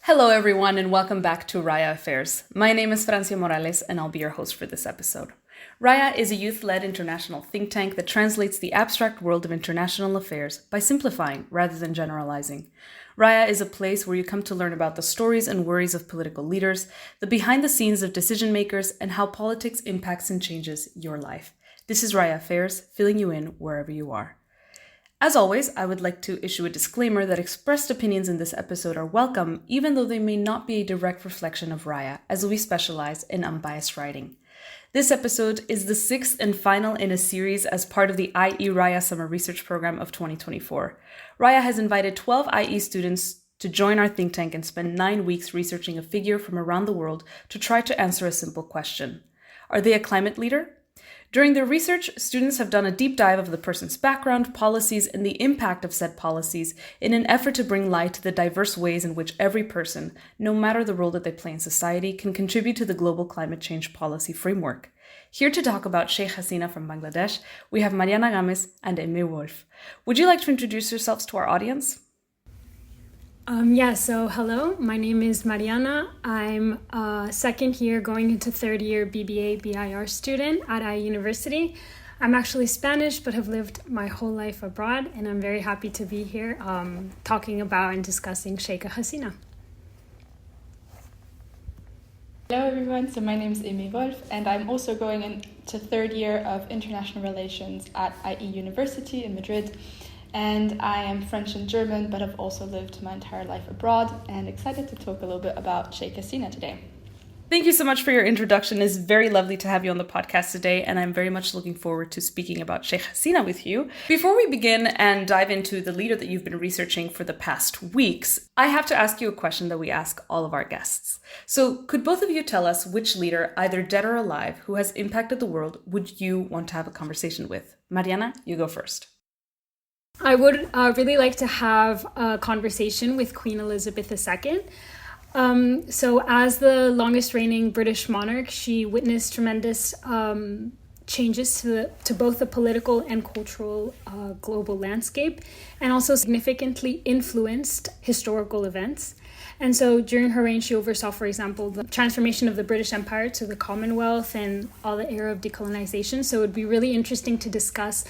Hello everyone and welcome back to RAIA Affairs. My name is Francia Morales and I'll be your host for this episode. RAIA is a youth-led international think tank that translates the abstract world of international affairs by simplifying rather than generalizing. RAIA is a place where you come to learn about the stories and worries of political leaders, the behind the scenes of decision makers, and how politics impacts and changes your life. This is RAIA Affairs, filling you in wherever you are. As always, I would like to issue a disclaimer that expressed opinions in this episode are welcome, even though they may not be a direct reflection of RAIA, as we specialize in unbiased writing. This episode is the sixth and final in a series as part of the IExRAIA Summer Research Program of 2024. RAIA has invited 12 IE students to join our think tank and spend 9 weeks researching a figure from around the world to try to answer a simple question. Are they a climate leader? During their research, students have done a deep dive of the person's background, policies, and the impact of said policies in an effort to bring light to the diverse ways in which every person, no matter the role that they play in society, can contribute to the global climate change policy framework. Here to talk about Sheikh Hasina from Bangladesh, we have Mariana Gamez and Aimée Wolff. Would you like to introduce yourselves to our audience? So hello, my name is Mariana. I'm a second year going into third year BBA BIR student at IE University. I'm actually Spanish but have lived my whole life abroad, and I'm very happy to be here talking about and discussing Sheikh Hasina. Hello everyone, so my name is Aimée Wolff and I'm also going into third year of International Relations at IE University in Madrid. And I am French and German, but have also lived my entire life abroad, and excited to talk a little bit about Sheikh Hasina today. Thank you so much for your introduction. It's very lovely to have you on the podcast today, and I'm very much looking forward to speaking about Sheikh Hasina with you. Before we begin and dive into the leader that you've been researching for the past weeks, I have to ask you a question that we ask all of our guests. So could both of you tell us which leader, either dead or alive, who has impacted the world would you want to have a conversation with? Mariana, you go first. I would really like to have a conversation with Queen Elizabeth II. So as the longest reigning British monarch, she witnessed tremendous changes to both the political and cultural global landscape, and also significantly influenced historical events. And so during her reign, she oversaw, for example, the transformation of the British Empire to the Commonwealth and all the era of decolonization. So it would be really interesting to discuss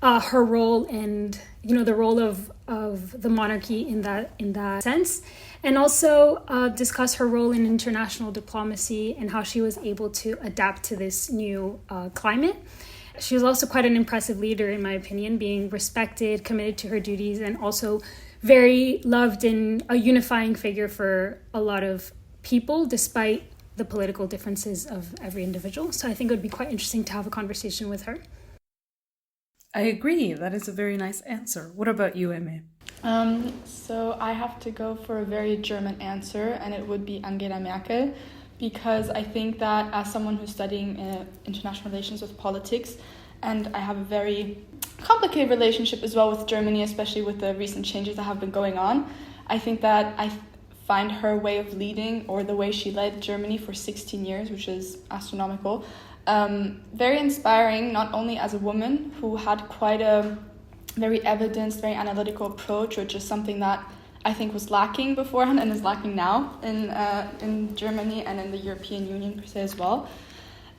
her role and the role of the monarchy in that sense, and also discuss her role in international diplomacy and how she was able to adapt to this new climate. She was also quite an impressive leader, in my opinion, being respected, committed to her duties, and also very loved and a unifying figure for a lot of people, despite the political differences of every individual. So I think it would be quite interesting to have a conversation with her. I agree. That is a very nice answer. What about you, Aimée? So I have to go for a very German answer, and it would be Angela Merkel, because I think that as someone who's studying international relations with politics, and I have a very complicated relationship as well with Germany, especially with the recent changes that have been going on, I think that I find her way of leading, or the way she led Germany for 16 years, which is astronomical, very inspiring, not only as a woman who had quite a very evidenced, very analytical approach, which is something that I think was lacking beforehand and is lacking now in Germany and in the European Union per se as well.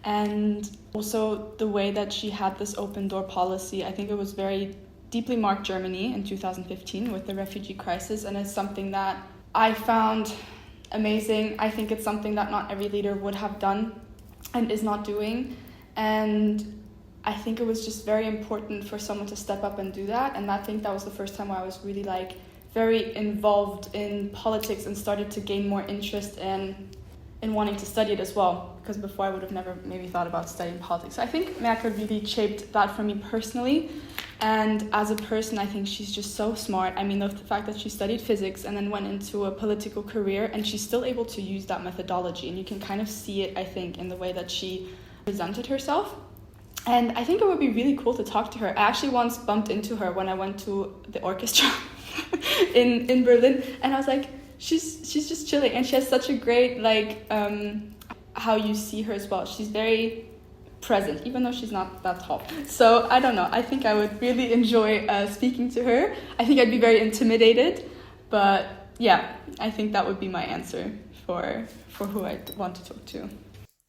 And also the way that she had this open door policy, I think it was very deeply marked Germany in 2015 with the refugee crisis, and it's something that I found amazing. I think it's something that not every leader would have done and is not doing, and I think it was just very important for someone to step up and do that. And I think that was the first time where I was really very involved in politics and started to gain more interest in wanting to study it as well, because before I would have never maybe thought about studying politics. So I think Merkel really shaped that for me personally, and as a person I think she's just so smart. I mean, the fact that she studied physics and then went into a political career, and she's still able to use that methodology, and you can kind of see it, I think, in the way that she presented herself. And I think it would be really cool to talk to her. I actually once bumped into her when I went to the orchestra in Berlin, and I was like, she's just chilling, and she has such a great how you see her as well. She's very present, even though she's not that tall. So I don't know. I think I would really enjoy speaking to her. I think I'd be very intimidated, but yeah, I think that would be my answer for who I'd want to talk to.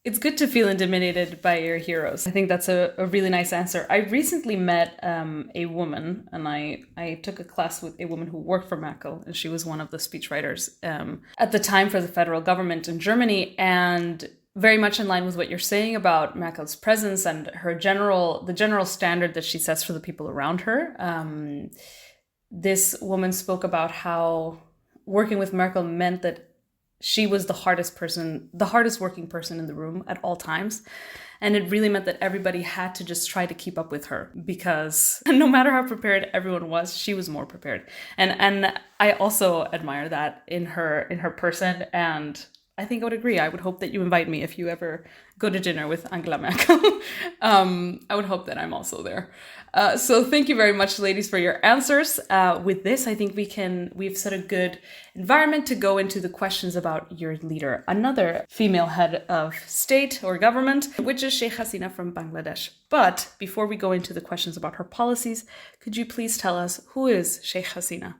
It's good to feel intimidated by your heroes. I think that's a really nice answer. I recently met a woman, and I took a class with a woman who worked for Merkel, and she was one of the speechwriters at the time for the federal government in Germany. And very much in line with what you're saying about Merkel's presence and the general standard that she sets for the people around her. This woman spoke about how working with Merkel meant that she was the hardest working person in the room at all times. And it really meant that everybody had to just try to keep up with her, because no matter how prepared everyone was, she was more prepared. And I also admire that in her person. And I think I would agree. I would hope that you invite me if you ever go to dinner with Angela Merkel. I would hope that I'm also there. So thank you very much, ladies, for your answers. With this, I think we've set a good environment to go into the questions about your leader, another female head of state or government, which is Sheikh Hasina from Bangladesh. But before we go into the questions about her policies, could you please tell us, who is Sheikh Hasina?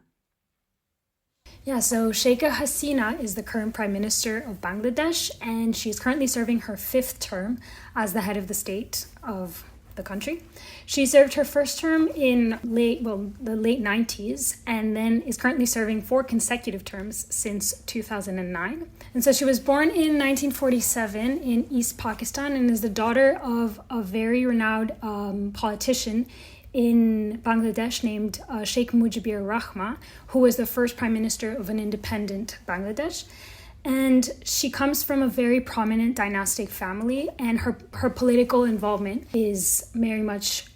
Yeah, so Sheikh Hasina is the current Prime Minister of Bangladesh, and she's currently serving her 5th term as the head of the state of the country. She served her first term in the late 90s, and then is currently serving 4 consecutive terms since 2009. And so she was born in 1947 in East Pakistan and is the daughter of a very renowned politician in Bangladesh named Sheikh Mujibur Rahman, who was the first prime minister of an independent Bangladesh. And she comes from a very prominent dynastic family, and her political involvement is very much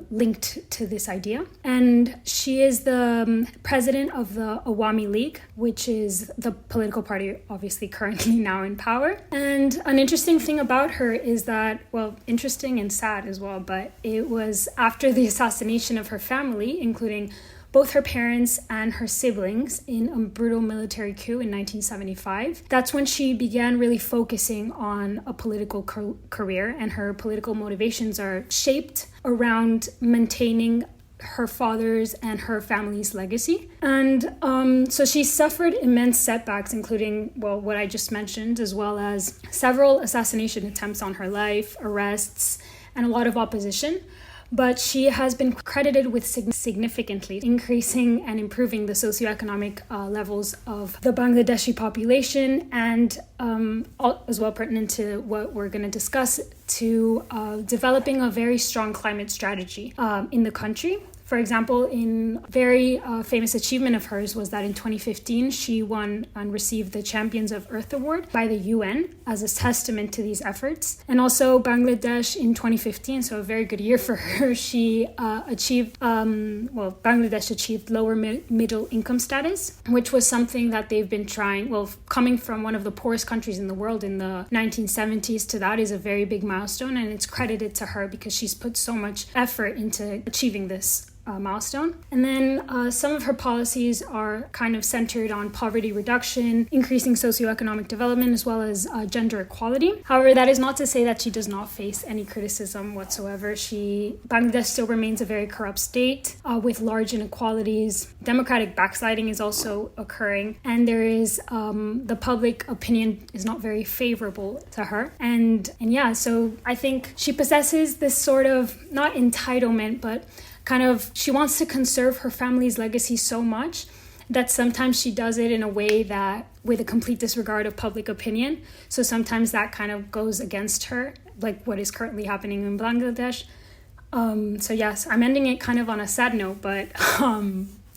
linked to this idea. And she is the president of the Awami League, which is the political party obviously currently now in power. And an interesting thing about her is that, well, interesting and sad as well, but it was after the assassination of her family, including both her parents and her siblings, in a brutal military coup in 1975. That's when she began really focusing on a political career, and her political motivations are shaped around maintaining her father's and her family's legacy. And so she suffered immense setbacks, including, well, what I just mentioned, as well as several assassination attempts on her life, arrests, and a lot of opposition. But she has been credited with significantly increasing and improving the socioeconomic levels of the Bangladeshi population, and as well pertinent to what we're going to discuss, to developing a very strong climate strategy in the country. For example, in very famous achievement of hers was that in 2015, she won and received the Champions of Earth Award by the UN as a testament to these efforts. And also Bangladesh in 2015, so a very good year for her, she Bangladesh achieved lower middle income status, which was something that they've been trying, coming from one of the poorest countries in the world in the 1970s to that is a very big milestone, and it's credited to her because she's put so much effort into achieving this milestone. And then some of her policies are kind of centered on poverty reduction, increasing socioeconomic development, as well as gender equality. However, that is not to say that she does not face any criticism whatsoever. Bangladesh still remains a very corrupt state with large inequalities. Democratic backsliding is also occurring, and there is the public opinion is not very favorable to her. And yeah, so I think she possesses this sort of, not entitlement, but kind of, she wants to conserve her family's legacy so much that sometimes she does it in a way that with a complete disregard of public opinion. So sometimes that kind of goes against her, like what is currently happening in Bangladesh. So yes, I'm ending it kind of on a sad note, but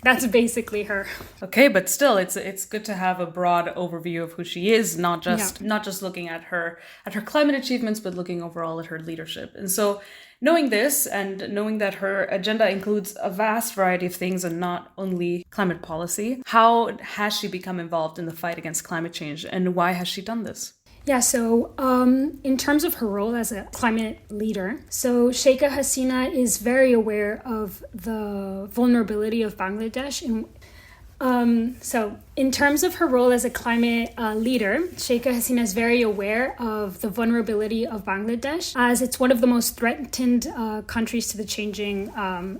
that's basically her. Okay, but still, it's good to have a broad overview of who she is, not just looking at her climate achievements, but looking overall at her leadership. And so, knowing this and knowing that her agenda includes a vast variety of things and not only climate policy, how has she become involved in the fight against climate change, and why has she done this? Yeah, so in terms of her role as a climate leader, so Sheikh Hasina is very aware of the vulnerability of Bangladesh So in terms of her role as a climate leader, Sheikh Hasina is very aware of the vulnerability of Bangladesh, as it's one of the most threatened countries to the changing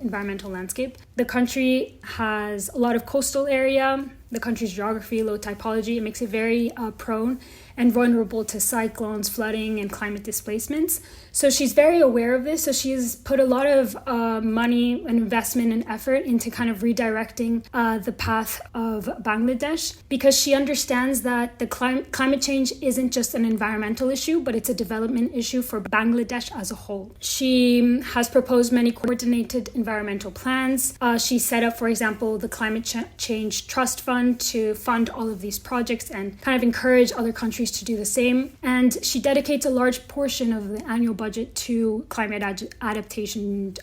environmental landscape. The country has a lot of coastal area. The country's geography, low typology, it makes it very prone and vulnerable to cyclones, flooding, and climate displacements. So she's very aware of this. So she's put a lot of money and investment and effort into kind of redirecting the path of Bangladesh, because she understands that the climate change isn't just an environmental issue, but it's a development issue for Bangladesh as a whole. She has proposed many coordinated environmental plans. She set up, for example, the Climate Change Trust Fund to fund all of these projects and kind of encourage other countries to do the same. And she dedicates a large portion of the annual budget to climate adaptation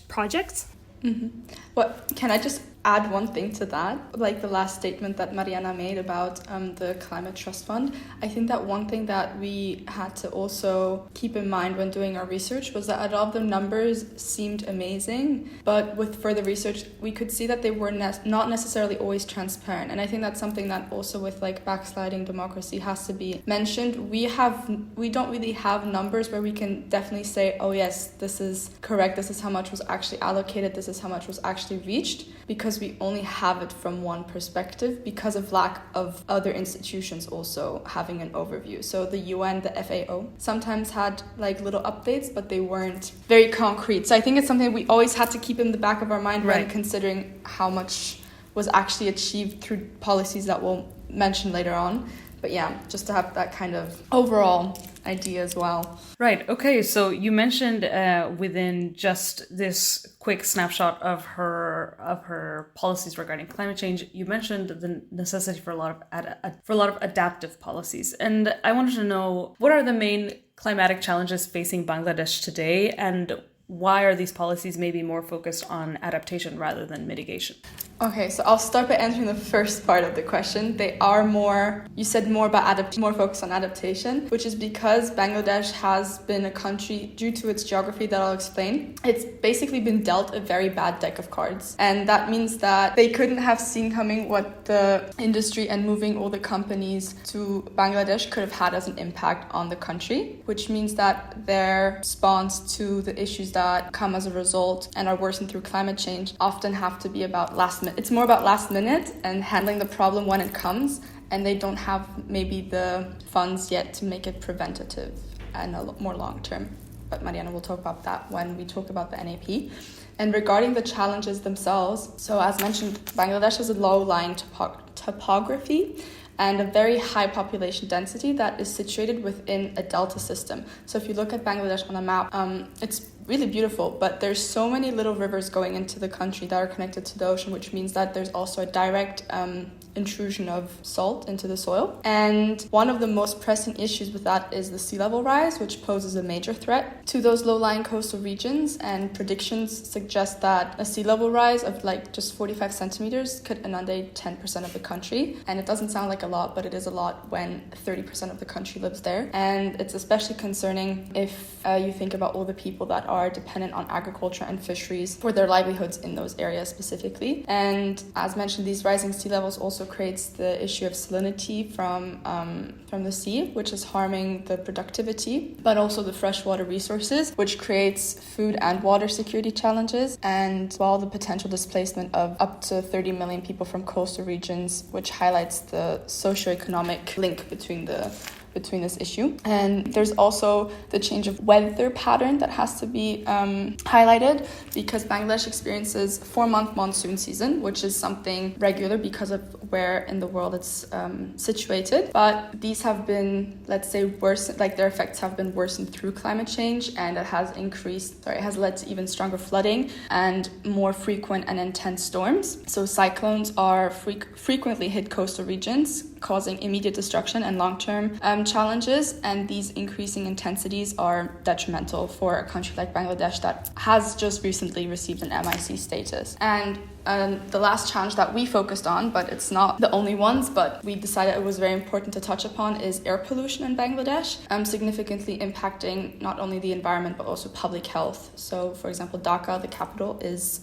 projects. Mm-hmm. But can I just add one thing to that? Like the last statement that Mariana made about the Climate Trust Fund. I think that one thing that we had to also keep in mind when doing our research was that a lot of the numbers seemed amazing, but with further research, we could see that they were not necessarily always transparent. And I think that's something that also with like backsliding democracy has to be mentioned. We don't really have numbers where we can definitely say, oh yes, this is correct, this is how much was actually allocated, this is how much was actually reached, because we only have it from one perspective because of lack of other institutions also having an overview. So the UN, the FAO, sometimes had like little updates, but they weren't very concrete. So I think it's something we always had to keep in the back of our mind when considering how much was actually achieved through policies that we'll mention later on. But yeah, just to have that kind of overall idea as well. Right. Okay. So you mentioned within just this quick snapshot of her policies regarding climate change, you mentioned the necessity for a lot of adaptive policies, and I wanted to know, what are the main climatic challenges facing Bangladesh today, and why are these policies maybe more focused on adaptation rather than mitigation? Okay, so I'll start by answering the first part of the question. They are more focused on adaptation, which is because Bangladesh has been a country, due to its geography that I'll explain, it's basically been dealt a very bad deck of cards. And that means that they couldn't have seen coming what the industry and moving all the companies to Bangladesh could have had as an impact on the country, which means that their response to the issues that come as a result and are worsened through climate change often have to be about last minute. It's more about last minute and handling the problem when it comes, and they don't have maybe the funds yet to make it preventative and a lot more long term. But Mariana will talk about that when we talk about the NAP. And regarding the challenges themselves, so as mentioned, Bangladesh has a low-lying topography and a very high population density that is situated within a delta system. So if you look at Bangladesh on a map, it's really beautiful, but there's so many little rivers going into the country that are connected to the ocean, which means that there's also a direct intrusion of salt into the soil. And one of the most pressing issues with that is the sea level rise, which poses a major threat to those low-lying coastal regions. And predictions suggest that a sea level rise of like just 45 centimeters could inundate 10% of the country. And it doesn't sound like a lot, but it is a lot when 30% of the country lives there. And it's especially concerning if you think about all the people that are dependent on agriculture and fisheries for their livelihoods in those areas specifically. And as mentioned, these rising sea levels also creates the issue of salinity from the sea, which is harming the productivity, but also the freshwater resources, which creates food and water security challenges, and while the potential displacement of up to 30 million people from coastal regions, which highlights the socioeconomic link between this issue. And there's also the change of weather pattern that has to be highlighted, because Bangladesh experiences 4-month monsoon season, which is something regular because of where in the world it's situated. But these have been, let's say, worsened, like their effects have been worsened through climate change, and it has led to even stronger flooding and more frequent and intense storms. So cyclones are frequently hit coastal regions, causing immediate destruction and long-term challenges. And these increasing intensities are detrimental for a country like Bangladesh that has just recently received an MIC status. And the last challenge that we focused on, but it's not the only ones, but we decided it was very important to touch upon, is air pollution in Bangladesh, significantly impacting not only the environment but also public health. So, for example, Dhaka, the capital, is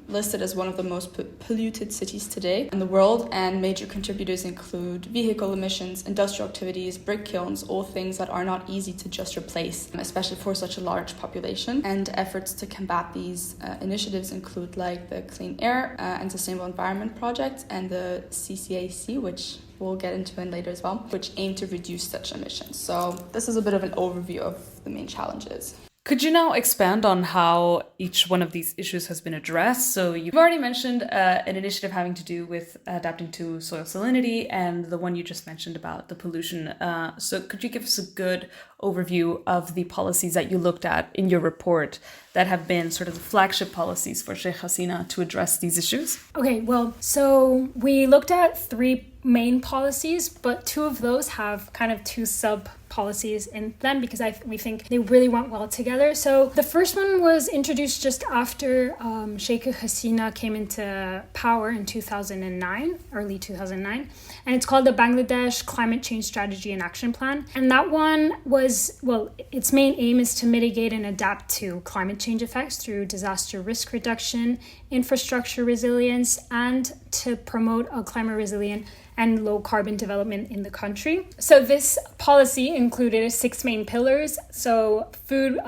listed as one of the most polluted cities today in the world, and major contributors include vehicle emissions, industrial activities, brick kilns, all things that are not easy to just replace, especially for such a large population. And efforts to combat these initiatives include like the Clean Air and Sustainable Environment Project and the CCAC, which we'll get into in later as well, which aim to reduce such emissions. So this is a bit of an overview of the main challenges. Could you now expand on how each one of these issues has been addressed? So you've already mentioned an initiative having to do with adapting to soil salinity and the one you just mentioned about the pollution. So could you give us a good overview of the policies that you looked at in your report that have been sort of the flagship policies for Sheikh Hasina to address these issues? Okay, well, so we looked at 3 main policies, but 2 of those have kind of 2 sub-policies in them because we think they really went well together. So the first one was introduced just after Sheikh Hasina came into power in 2009, early 2009, and it's called the Bangladesh Climate Change Strategy and Action Plan. And that one was, well, its main aim is to mitigate and adapt to climate change effects through disaster risk reduction, infrastructure resilience, and to promote a climate resilient and low carbon development in the country. So this policy included 6 main pillars. So food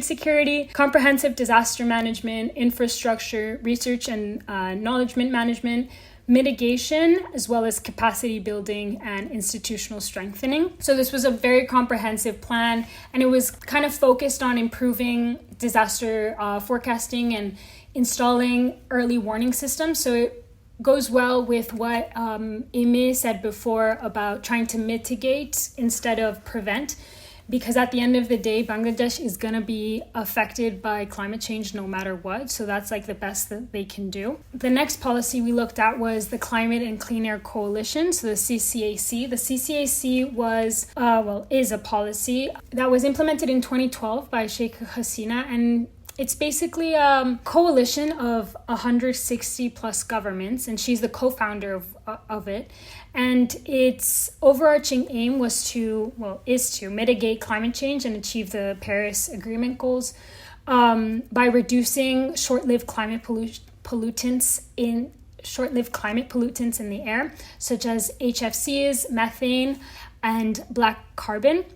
security, comprehensive disaster management, infrastructure, research and knowledge management, mitigation, as well as capacity building and institutional strengthening. So this was a very comprehensive plan, and it was kind of focused on improving disaster forecasting and installing early warning systems. So it goes well with what Aimée said before about trying to mitigate instead of prevent, because at the end of the day, Bangladesh is going to be affected by climate change no matter what. So that's like the best that they can do. The next policy we looked at was the Climate and Clean Air Coalition, so the CCAC. The CCAC was, is a policy that was implemented in 2012 by Sheikh Hasina, and it's basically a coalition of 160 plus governments, and she's the co-founder of it. And its overarching aim is to mitigate climate change and achieve the Paris Agreement goals by reducing short-lived climate pollutants in the air, such as HFCs, methane, and black carbon.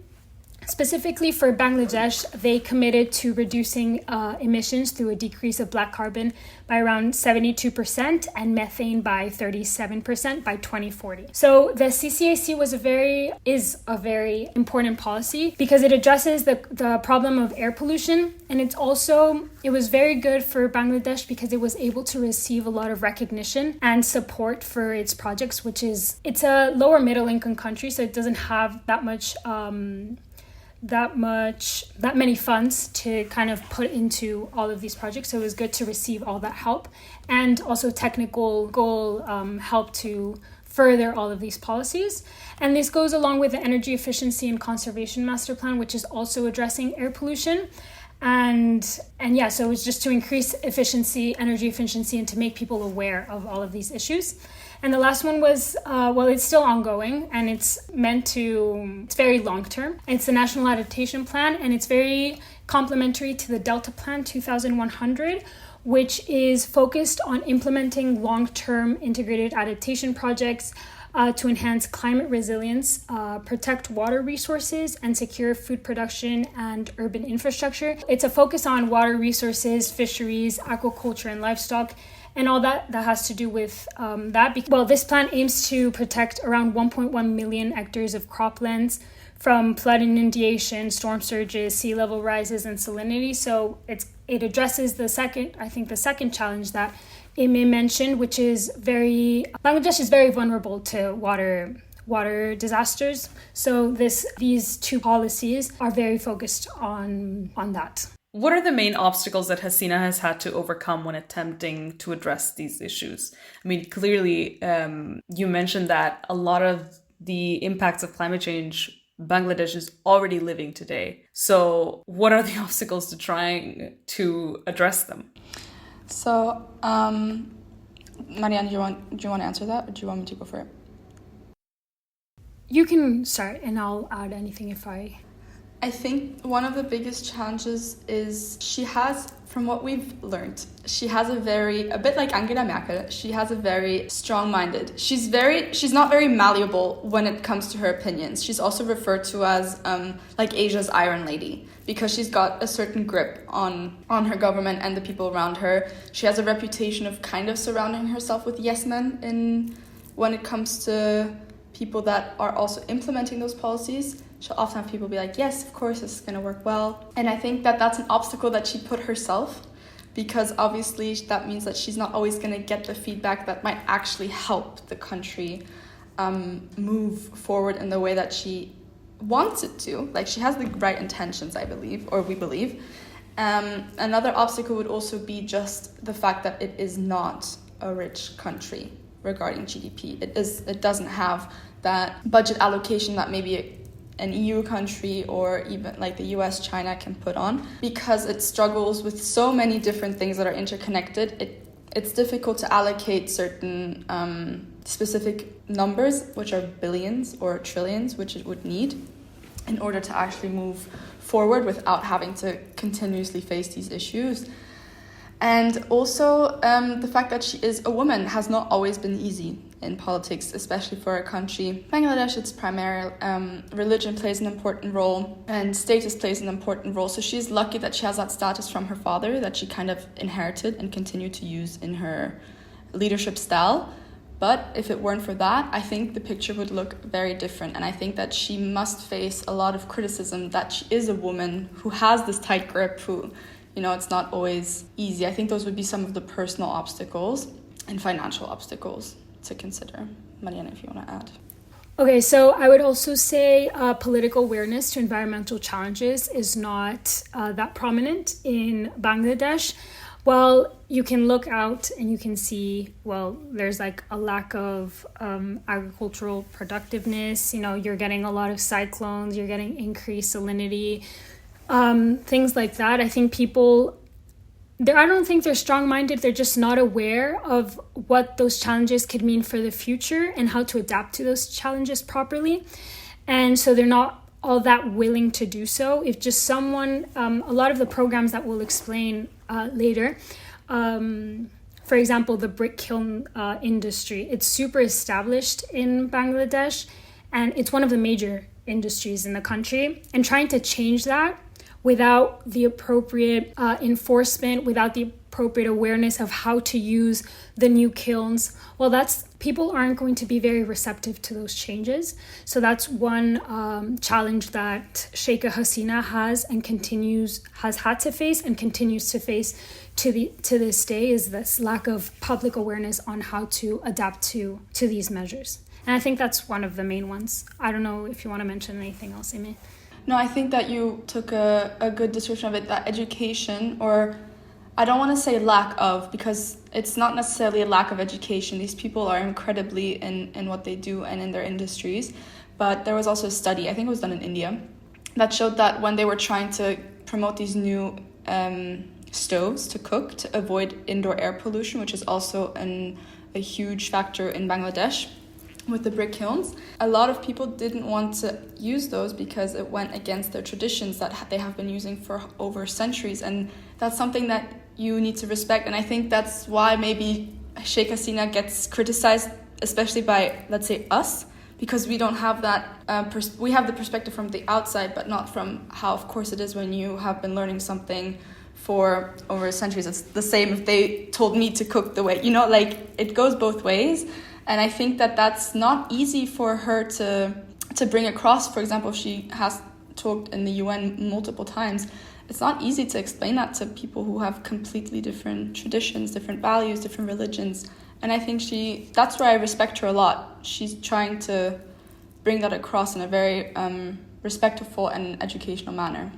Specifically for Bangladesh, they committed to reducing emissions through a decrease of black carbon by around 72% and methane by 37% by 2040. So the CCAC is a very important policy because it addresses the problem of air pollution, and it was very good for Bangladesh because it was able to receive a lot of recognition and support for its projects, it's a lower middle income country, so it doesn't have that many funds to kind of put into all of these projects. So it was good to receive all that help and also technical help to further all of these policies. And this goes along with the Energy Efficiency and Conservation Master Plan, which is also addressing air pollution. So it was just to increase energy efficiency, and to make people aware of all of these issues. And the last one was, it's still ongoing, and it's very long term. It's the National Adaptation Plan, and it's very complementary to the Delta Plan 2100, which is focused on implementing long-term integrated adaptation projects to enhance climate resilience, protect water resources, and secure food production and urban infrastructure. It's a focus on water resources, fisheries, aquaculture, and livestock, and all that has to do with that. This plan aims to protect around 1.1 million hectares of croplands from flood and inundation, storm surges, sea level rises, and salinity. So it addresses the second challenge that Aimée mentioned, which is Bangladesh is very vulnerable to water disasters. So these 2 policies are very focused on that. What are the main obstacles that Hasina has had to overcome when attempting to address these issues? I mean, clearly, you mentioned that a lot of the impacts of climate change Bangladesh is already living today. So what are the obstacles to trying to address them? So, Mariana, do you want to answer that, or do you want me to go for it? You can start, and I'll add anything if I think one of the biggest challenges is she has, from what we've learned, she has a bit like Angela Merkel, she has a very strong-minded. She's not very malleable when it comes to her opinions. She's also referred to as like Asia's Iron Lady, because she's got a certain grip on her government and the people around her. She has a reputation of kind of surrounding herself with yes men when it comes to people that are also implementing those policies. She'll often have people be like, yes, of course, this is going to work well. And I think that that's an obstacle that she put herself, because obviously that means that she's not always going to get the feedback that might actually help the country move forward in the way that she wants it to. Like, she has the right intentions, I believe, or we believe. Another obstacle would also be just the fact that it is not a rich country regarding GDP. It doesn't have that budget allocation that maybe an EU country or even like the US, China can put on, because it struggles with so many different things that are interconnected. It's difficult to allocate certain specific numbers, which are billions or trillions, which it would need in order to actually move forward without having to continuously face these issues. And also the fact that she is a woman has not always been easy in politics, especially for a country. Bangladesh, its primary religion plays an important role and status plays an important role. So she's lucky that she has that status from her father that she kind of inherited and continued to use in her leadership style. But if it weren't for that, I think the picture would look very different. And I think that she must face a lot of criticism that she is a woman who has this tight grip, who, you know, it's not always easy. I think those would be some of the personal obstacles and financial obstacles to consider. Mariana, if you want to add. Okay, so I would also say political awareness to environmental challenges is not that prominent in Bangladesh. Well, you can look out and you can see, well, there's like a lack of agricultural productiveness. You know, you're getting a lot of cyclones, you're getting increased salinity, things like that. I think I don't think they're strong-minded. They're just not aware of what those challenges could mean for the future and how to adapt to those challenges properly. And so they're not all that willing to do so. If just someone, a lot of the programs that we'll explain later, for example, the brick kiln industry, it's super established in Bangladesh, and it's one of the major industries in the country. And trying to change that without the appropriate enforcement, without the appropriate awareness of how to use the new kilns, well, people aren't going to be very receptive to those changes. So that's one challenge that Sheikh Hasina has had to face and continues to face to this day, is this lack of public awareness on how to adapt to these measures. And I think that's one of the main ones. I don't know if you want to mention anything else, Aimée. No, I think that you took a good description of it, that education, or I don't want to say lack of, because it's not necessarily a lack of education. These people are incredibly in what they do and in their industries. But there was also a study, I think it was done in India, that showed that when they were trying to promote these new stoves to cook to avoid indoor air pollution, which is also a huge factor in Bangladesh, with the brick kilns, a lot of people didn't want to use those because it went against their traditions that they have been using for over centuries, and that's something that you need to respect. And I think that's why maybe Sheikh Hasina gets criticized, especially by, let's say, us, because we don't have that we have the perspective from the outside, but not from how, of course, it is when you have been learning something for over centuries. It's the same if they told me to cook the way, like, it goes both ways. And I think that that's not easy for her to bring across. For example, she has talked in the UN multiple times. It's not easy to explain that to people who have completely different traditions, different values, different religions. And I think that's why I respect her a lot. She's trying to bring that across in a very respectful and educational manner.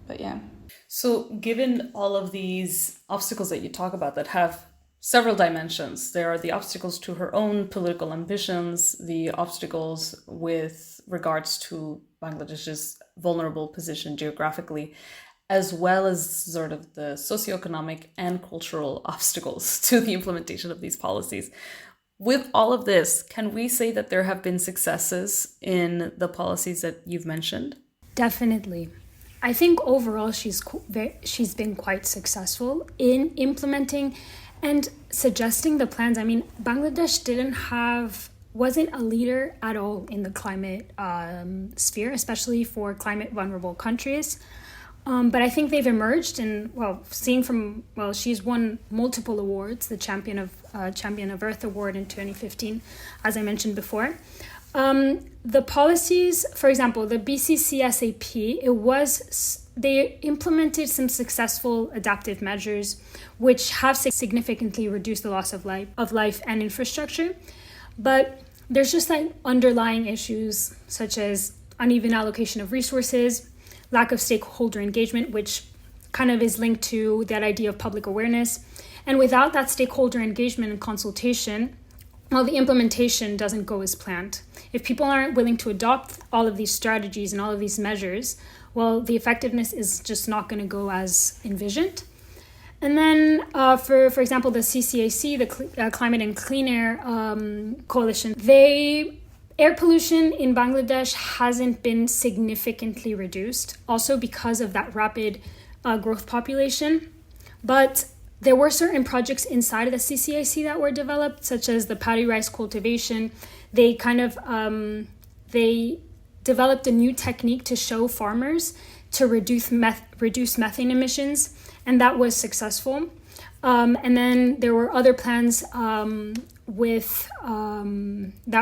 But yeah. So given all of these obstacles that you talk about that have several dimensions. There are the obstacles to her own political ambitions, the obstacles with regards to Bangladesh's vulnerable position geographically, as well as sort of the socioeconomic and cultural obstacles to the implementation of these policies. With all of this, can we say that there have been successes in the policies that you've mentioned? Definitely. I think overall she's been quite successful in implementing and suggesting the plans. I mean, Bangladesh wasn't a leader at all in the climate sphere, especially for climate vulnerable countries. But I think they've emerged, and she's won multiple awards, the Champion of Earth Award in 2015, as I mentioned before. The policies, for example, the BCCSAP, they implemented some successful adaptive measures which have significantly reduced the loss of life and infrastructure. But there's just like underlying issues such as uneven allocation of resources, lack of stakeholder engagement, which kind of is linked to that idea of public awareness. And without that stakeholder engagement and consultation, well, the implementation doesn't go as planned. If people aren't willing to adopt all of these strategies and all of these measures, well, the effectiveness is just not going to go as envisioned. And then, for example, the CCAC, the Climate and Clean Air Coalition, air pollution in Bangladesh hasn't been significantly reduced, also because of that rapid growth population. But there were certain projects inside of the CCAC that were developed, such as the paddy rice cultivation. They developed a new technique to show farmers to reduce methane emissions, and that was successful. And then there were other plans that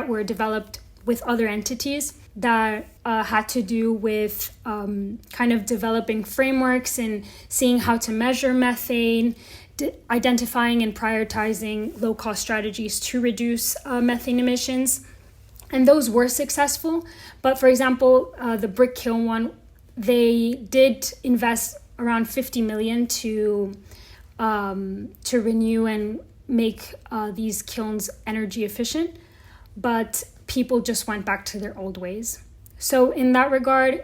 were developed with other entities that had to do with kind of developing frameworks and seeing how to measure methane, identifying and prioritizing low-cost strategies to reduce methane emissions. And those were successful. But for example, the brick kiln one, they did invest around 50 million to renew and make these kilns energy efficient. But people just went back to their old ways. So in that regard,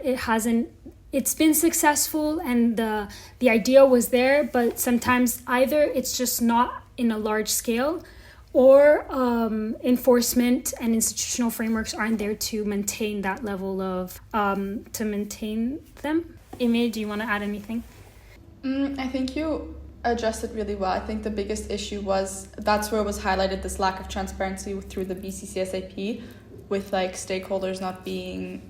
it's been successful, and the idea was there, but sometimes either it's just not in a large scale, or enforcement and institutional frameworks aren't there to maintain that level of, to maintain them. Aimée, do you want to add anything? I think you addressed it really well. I think the biggest issue that's where it was highlighted, this lack of transparency through the BCCSAP, with like stakeholders not being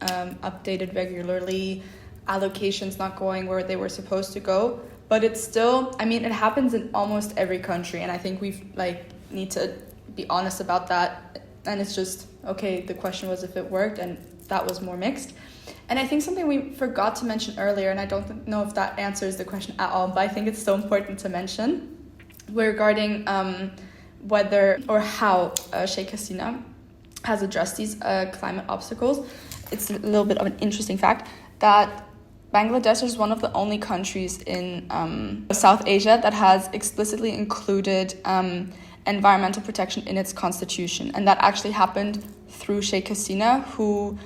updated regularly, allocations not going where they were supposed to go. But it's still, it happens in almost every country, and I think we need to be honest about that. And it's just, okay, the question was if it worked, and that was more mixed. And I think something we forgot to mention earlier, and I don't know if that answers the question at all, but I think it's so important to mention, regarding whether or how Sheikh Hasina has addressed these climate obstacles. It's a little bit of an interesting fact that Bangladesh is one of the only countries in South Asia that has explicitly included environmental protection in its constitution. And that actually happened through Sheikh Hasina, who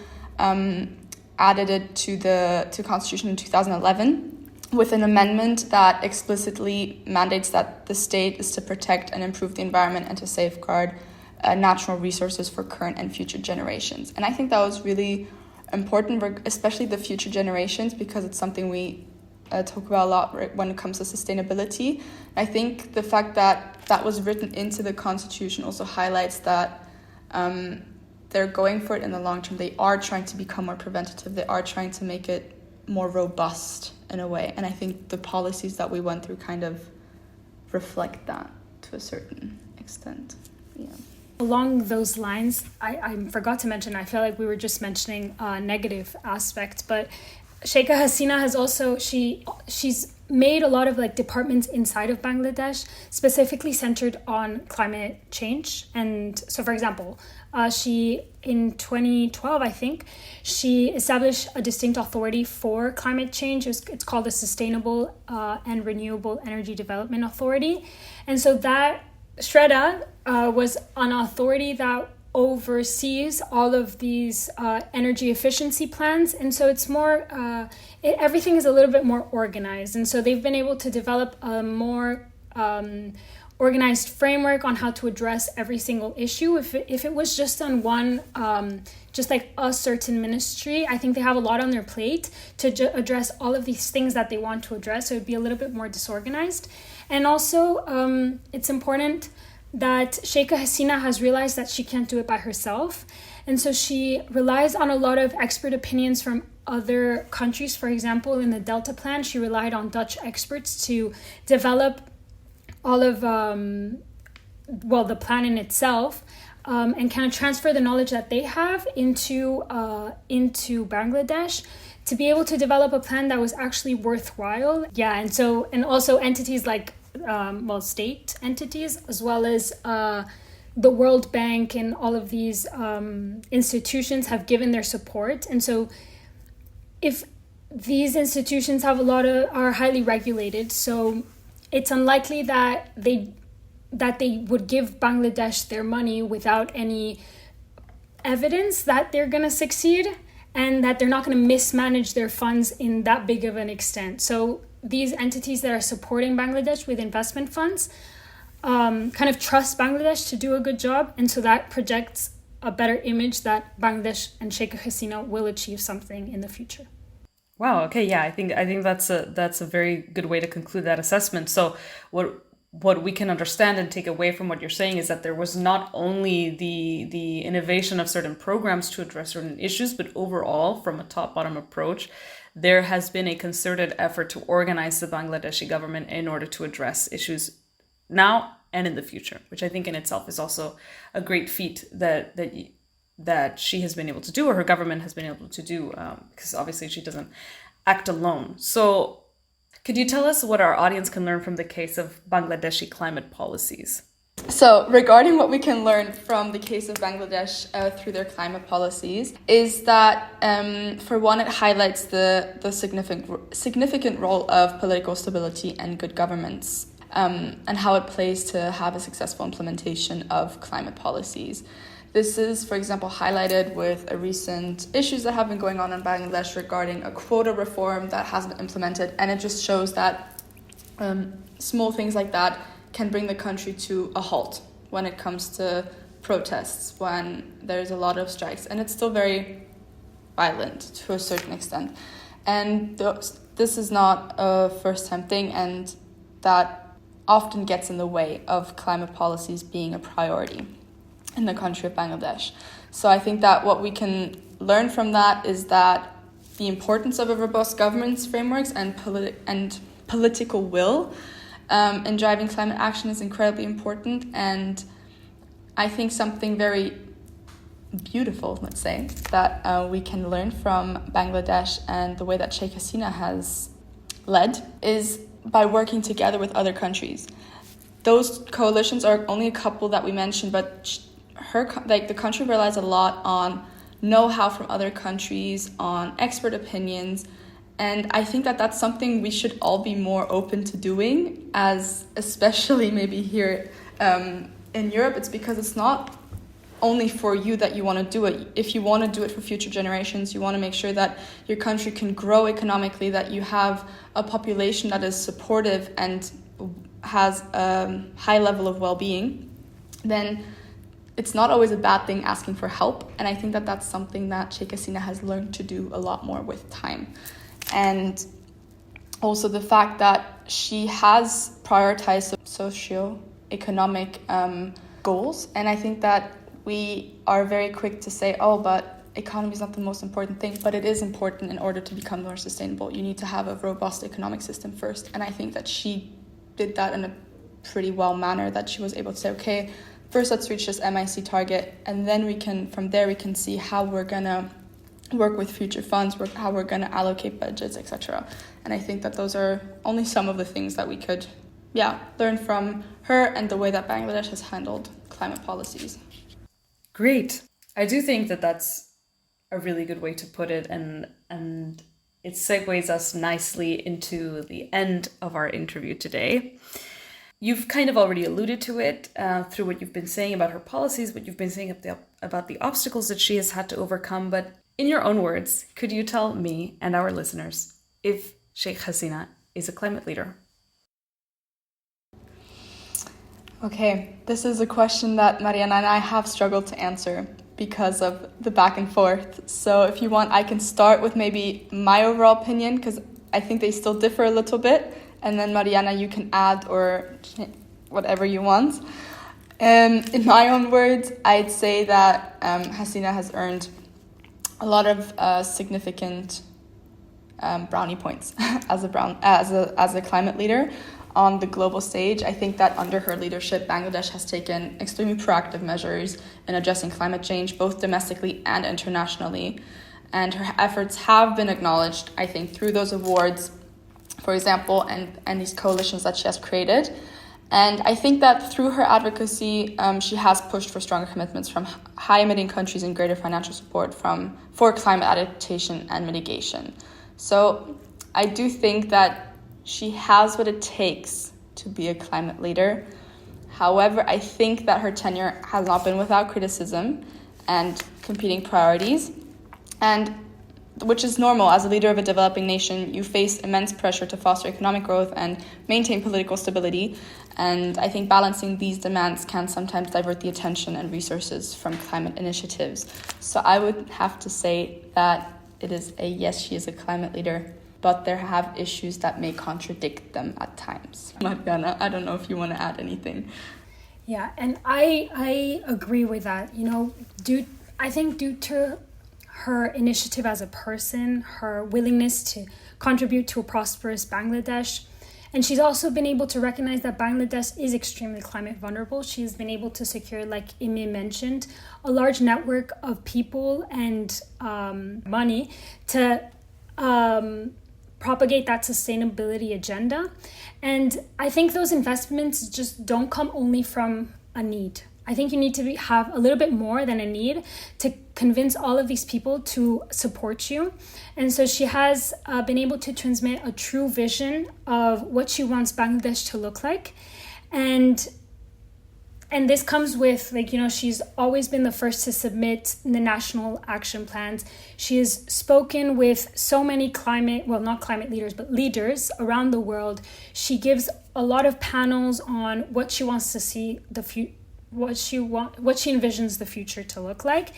added it to the constitution in 2011 with an amendment that explicitly mandates that the state is to protect and improve the environment and to safeguard natural resources for current and future generations. And I think that was really important, especially the future generations, because it's something we talk about a lot when it comes to sustainability. I think the fact that that was written into the constitution also highlights that they're going for it in the long term. They are trying to become more preventative. They are trying to make it more robust in a way. And I think the policies that we went through kind of reflect that to a certain extent. Yeah. Along those lines, I forgot to mention, I feel like we were just mentioning negative aspects, but Sheikh Hasina has also, she's made a lot of like departments inside of Bangladesh specifically centered on climate change. And so, for example, she, in 2012, I think, she established a distinct authority for climate change. It's called the Sustainable and Renewable Energy Development Authority. And so that SREDA was an authority that oversees all of these energy efficiency plans. And so it's more, everything is a little bit more organized. And so they've been able to develop a more organized framework on how to address every single issue. If it was just on one, just like a certain ministry, I think they have a lot on their plate to address all of these things that they want to address. So it'd be a little bit more disorganized. And also, it's important that Sheikh Hasina has realized that she can't do it by herself. And so she relies on a lot of expert opinions from other countries. For example, in the Delta Plan, she relied on Dutch experts to develop all of, the plan in itself, and kind of transfer the knowledge that they have into Bangladesh to be able to develop a plan that was actually worthwhile. Yeah, and also entities like state entities, as well as the World Bank and all of these institutions have given their support. And so if these institutions are highly regulated, so it's unlikely that they would give Bangladesh their money without any evidence that they're going to succeed and that they're not going to mismanage their funds in that big of an extent. So these entities that are supporting Bangladesh with investment funds kind of trust Bangladesh to do a good job. And so that projects a better image that Bangladesh and Sheikh Hasina will achieve something in the future. Wow. Okay. Yeah. I think that's a very good way to conclude that assessment. So what we can understand and take away from what you're saying is that there was not only the innovation of certain programs to address certain issues, but overall, from a top-bottom approach, there has been a concerted effort to organize the Bangladeshi government in order to address issues now and in the future, which I think in itself is also a great feat that she has been able to do, or her government has been able to do, because obviously she doesn't act alone. So could you tell us what our audience can learn from the case of Bangladeshi climate policies? So regarding what we can learn from the case of Bangladesh through their climate policies is that, for one, it highlights the significant role of political stability and good governance, and how it plays to have a successful implementation of climate policies. This is, for example, highlighted with recent issues that have been going on in Bangladesh regarding a quota reform that hasn't been implemented. And it just shows that small things like that can bring the country to a halt when it comes to protests, when there's a lot of strikes. And it's still very violent to a certain extent. And this is not a first-time thing, and that often gets in the way of climate policies being a priority in the country of Bangladesh. So I think that what we can learn from that is that the importance of a robust governance frameworks and political will in driving climate action is incredibly important. And I think something very beautiful, let's say, that we can learn from Bangladesh and the way that Sheikh Hasina has led is by working together with other countries. Those coalitions are only a couple that we mentioned, but the country relies a lot on know-how from other countries, on expert opinions, and I think that that's something we should all be more open to doing, as especially maybe here in Europe. It's because it's not only for you that you want to do it. If you want to do it for future generations, you want to make sure that your country can grow economically, that you have a population that is supportive and has a high level of well-being, then it's not always a bad thing asking for help. And I think that that's something that Sheikh Hasina has learned to do a lot more with time. And also the fact that she has prioritized socio-economic goals. And I think that we are very quick to say, oh, but economy is not the most important thing, but it is important in order to become more sustainable. You need to have a robust economic system first. And I think that she did that in a pretty well manner, that she was able to say, okay, first let's reach this MIC target, and then from there we can see how we're gonna work with future funds, how we're going to allocate budgets, etc. And I think that those are only some of the things that we could, learn from her and the way that Bangladesh has handled climate policies. Great. I do think that that's a really good way to put it, and it segues us nicely into the end of our interview today. You've kind of already alluded to it through what you've been saying about her policies, what you've been saying about the obstacles that she has had to overcome. But in your own words, could you tell me and our listeners if Sheikh Hasina is a climate leader? Okay, this is a question that Mariana and I have struggled to answer because of the back and forth. So if you want, I can start with maybe my overall opinion, because I think they still differ a little bit. And then Mariana, you can add or whatever you want. In my own words, I'd say that Hasina has earned a lot of significant brownie points as a climate leader on the global stage. I think that under her leadership, Bangladesh has taken extremely proactive measures in addressing climate change, both domestically and internationally. And her efforts have been acknowledged, I think, through those awards, for example, and these coalitions that she has created. And I think that through her advocacy, she has pushed for stronger commitments from high-emitting countries and greater financial support for climate adaptation and mitigation. So I do think that she has what it takes to be a climate leader. However, I think that her tenure has not been without criticism and competing priorities, and which is normal. As a leader of a developing nation, you face immense pressure to foster economic growth and maintain political stability. And I think balancing these demands can sometimes divert the attention and resources from climate initiatives. So I would have to say that it is a yes, she is a climate leader, but there have issues that may contradict them at times. Mariana, I don't know if you want to add anything. Yeah, and I agree with that. I think due to her initiative as a person, her willingness to contribute to a prosperous Bangladesh, and she's also been able to recognize that Bangladesh is extremely climate vulnerable. She's been able to secure, like Aimée mentioned, a large network of people and money to propagate that sustainability agenda. And I think those investments just don't come only from a need. I think you need to have a little bit more than a need to convince all of these people to support you. And so she has been able to transmit a true vision of what she wants Bangladesh to look like. And this comes with, she's always been the first to submit the national action plans. She has spoken with so many not climate leaders, but leaders around the world. She gives a lot of panels on what she wants to see what she envisions the future to look like.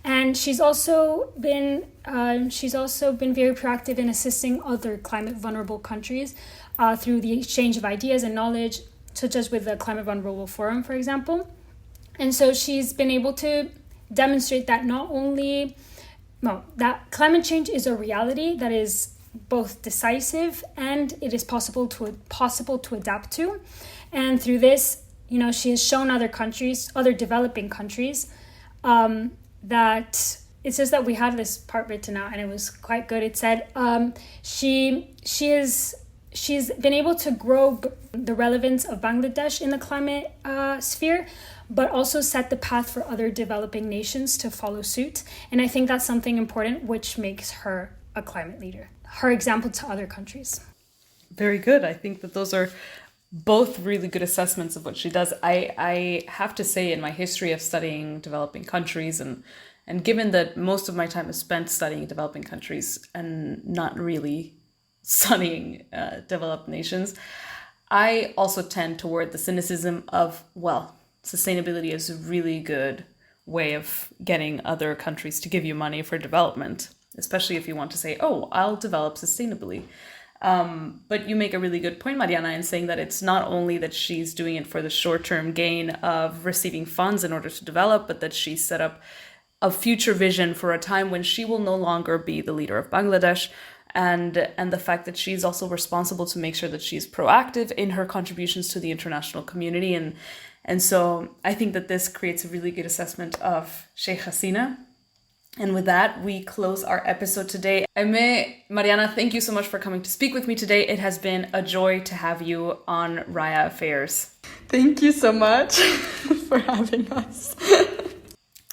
And she's also been very proactive in assisting other climate vulnerable countries through the exchange of ideas and knowledge, such as with the Climate Vulnerable Forum, for example. And so she's been able to demonstrate that that climate change is a reality that is both decisive and it is possible to adapt to. And through this, she has shown other developing countries, that it's just that we had this part written out and it was quite good. It said she's been able to grow the relevance of Bangladesh in the climate sphere, but also set the path for other developing nations to follow suit. And I think that's something important, which makes her a climate leader, her example to other countries. Very good. I think that those are both really good assessments of what she does. I have to say, in my history of studying developing countries, and given that most of my time is spent studying developing countries and not really studying developed nations, I also tend toward the cynicism of, sustainability is a really good way of getting other countries to give you money for development, especially if you want to say, I'll develop sustainably. But you make a really good point, Mariana, in saying that it's not only that she's doing it for the short-term gain of receiving funds in order to develop, but that she set up a future vision for a time when she will no longer be the leader of Bangladesh, and the fact that she's also responsible to make sure that she's proactive in her contributions to the international community. And so I think that this creates a really good assessment of Sheikh Hasina. And with that, we close our episode today. Aimée, Mariana, thank you so much for coming to speak with me today. It has been a joy to have you on RAIA Affairs. Thank you so much for having us.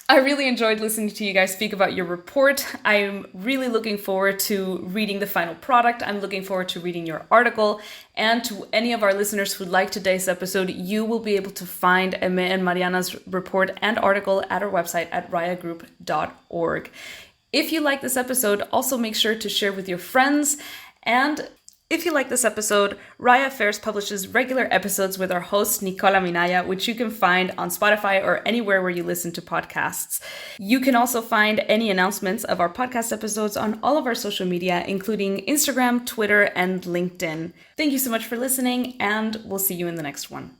I really enjoyed listening to you guys speak about your report. I'm really looking forward to reading the final product. I'm looking forward to reading your article. And to any of our listeners who like today's episode, you will be able to find Aimée and Mariana's report and article at our website at raiagroup.org. If you like this episode, also make sure to share with your friends. And if you like this episode, RAIA Affairs publishes regular episodes with our host, Nicola Minaya, which you can find on Spotify or anywhere where you listen to podcasts. You can also find any announcements of our podcast episodes on all of our social media, including Instagram, Twitter, and LinkedIn. Thank you so much for listening, and we'll see you in the next one.